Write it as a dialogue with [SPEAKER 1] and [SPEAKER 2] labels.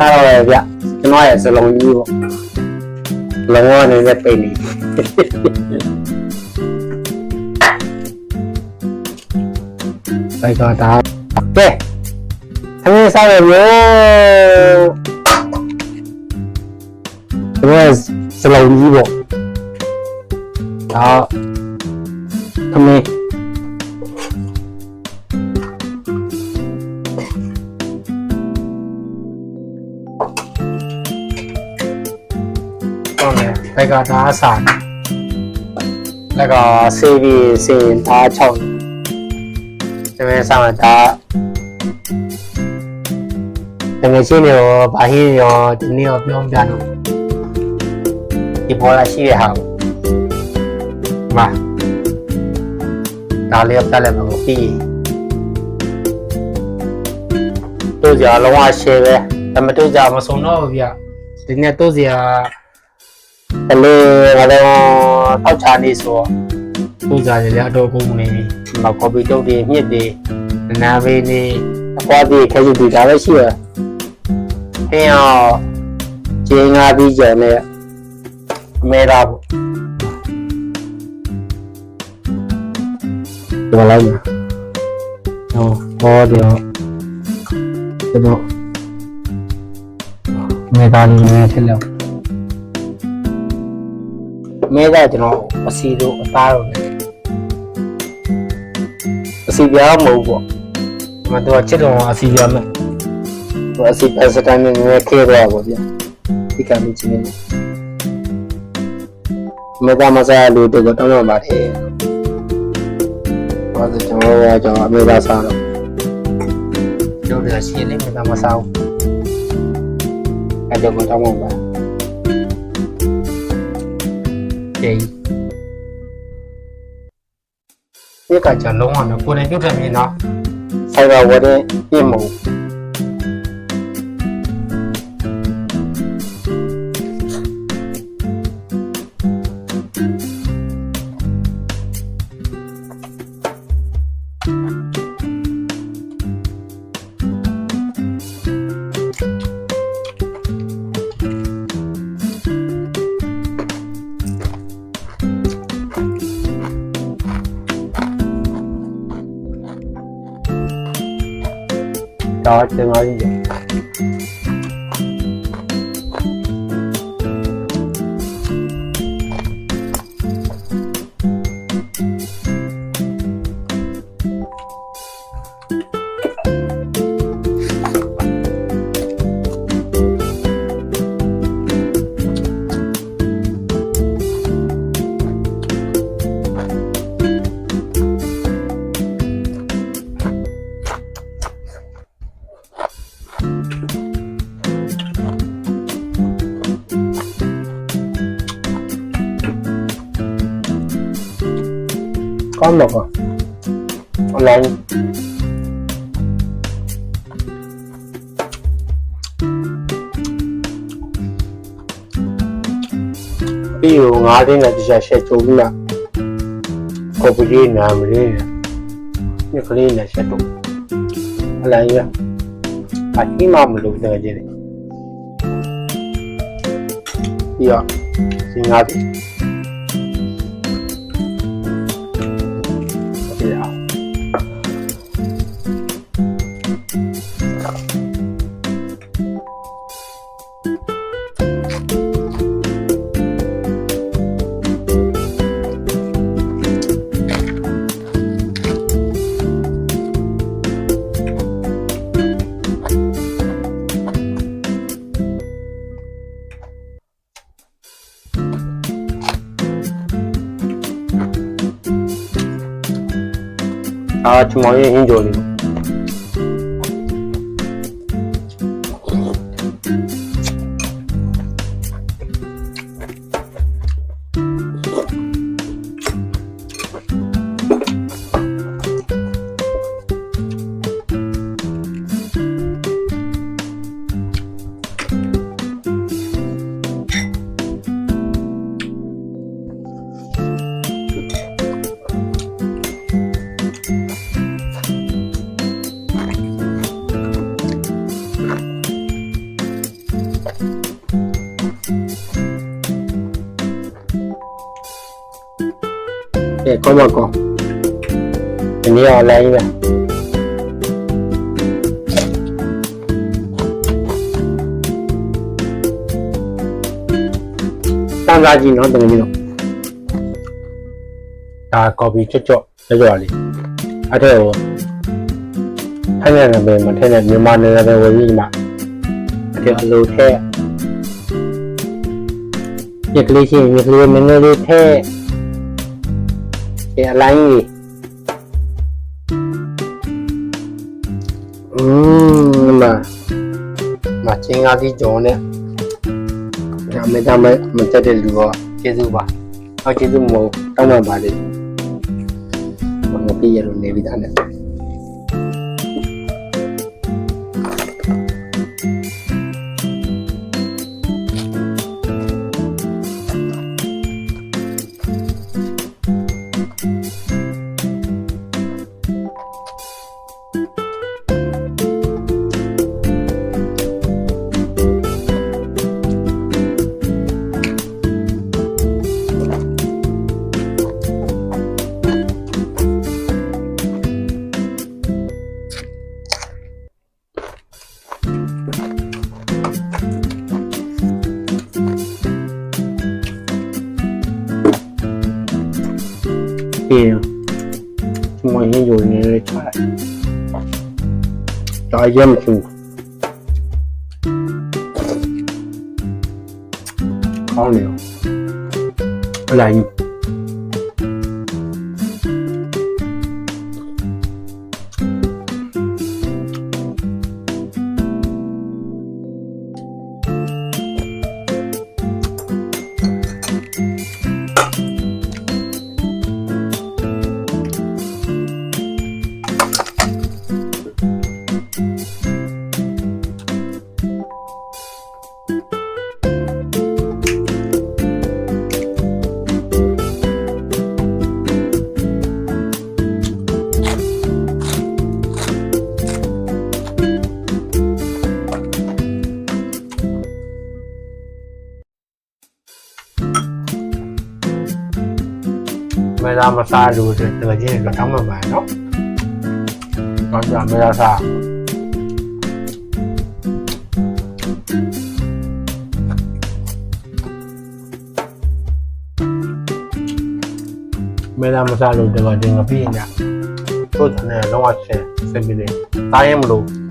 [SPEAKER 1] sao rồi vậy cái nói là sự lòng như lòng ngon này rất bền đây coi ta ok thằng sao rồi nhớ cái này sự lòng như bộ đó thằng này đây là đá sản đây là CV xin đá chồng cho nên sao mà đá cho nên chỉ nhiều bà hi nhiều thì nhiều biếng biếng thì bỏ lại chỉ để học mà đá liệp ta làm một tí tôi giờ lâu qua xe về但係都就冇送到嘅，今日都是啊，但係我哋偷茶呢數，都就係兩多公里，唔係嗰邊都啲咩啲，那邊啲花啲開始對打咗先啊，係啊，正啊啲人咧，咩啦？怎麼來呢？哦，我哋，這個。မေသားလေးနဲ့ထက်လို့မေသားကျွန်တော်အစီတို့အသားတို့နဲ့အစီပြားမဟုတ်ပေါ့မတော်ချစ်တော်အစီပြားမဲ့ဟိုအစီပဲစတိုင်းနဲ့ခဲတော့ပေါ့ဗျာဒီကနေ့ချင်းနေမေသားမစားလို့တော့တောင်းရပါတယ်ဘာလို့ကျွန်တော်ရောကျွန်တော်မေသားစားတော့တို့ရရှိနေမေသားမစားဘူးအဲ့တော့မတောင်းပါကျေးဒီကကြလုံးအောင်ကိုယ်နဲ့ပြုတ်တယ်မြင်တော့ဆိုင်ကဝတ်တဲ့ပြင်းမဟုတ်đó chưa nói gì con một à online ví dụ ngã thế này thì sẽ trúng là có cái gì nào mà đi như cái này sẽ trúng là như phải khi mà mình đủ thời gì đấy giờ xin ngã thì 아, 좀 많이 인조리. ကောမကောဒီနေ့အလိုက်ပဲတန်းစားကြည့်နော်တကယ်ကြီးနော်ဒါကော်ဖီချွတ်လေးအဲ့ဒါကိုထိုင်နေတယ်မထိုင်နေမြန်မာနေတယ်ဝယ်ပြီးမှအဲ့အလိုထဲရကလေးချင်းရကလေးမင်းလေးထဲဒီအလိုင်းကြီးမချင်းကားကြီးကြောနဲ့ဒါမတက်တဲ့လူကကျေးဇူးပါဟောကျေးဇူးမဟုတ်တောင်းပန်ပါလေမပြည့်ရလို့နေပြီးသားနဲ့ကျွန်မရင်းယူနေလေချလိုက်ဒါရမ်းချူကောင်းနေရောအလိုက်မေလာမစားလို့တကယ်ချင်းတော့တောင်းမှပါနော်။ဘာကြောင့်မေလာစားမေလာမစားလို့တကယ်ချင်းမပြင်းည။တို့တယ်လုံးဝဆင်ပြီးလေ။စားရင်မလို့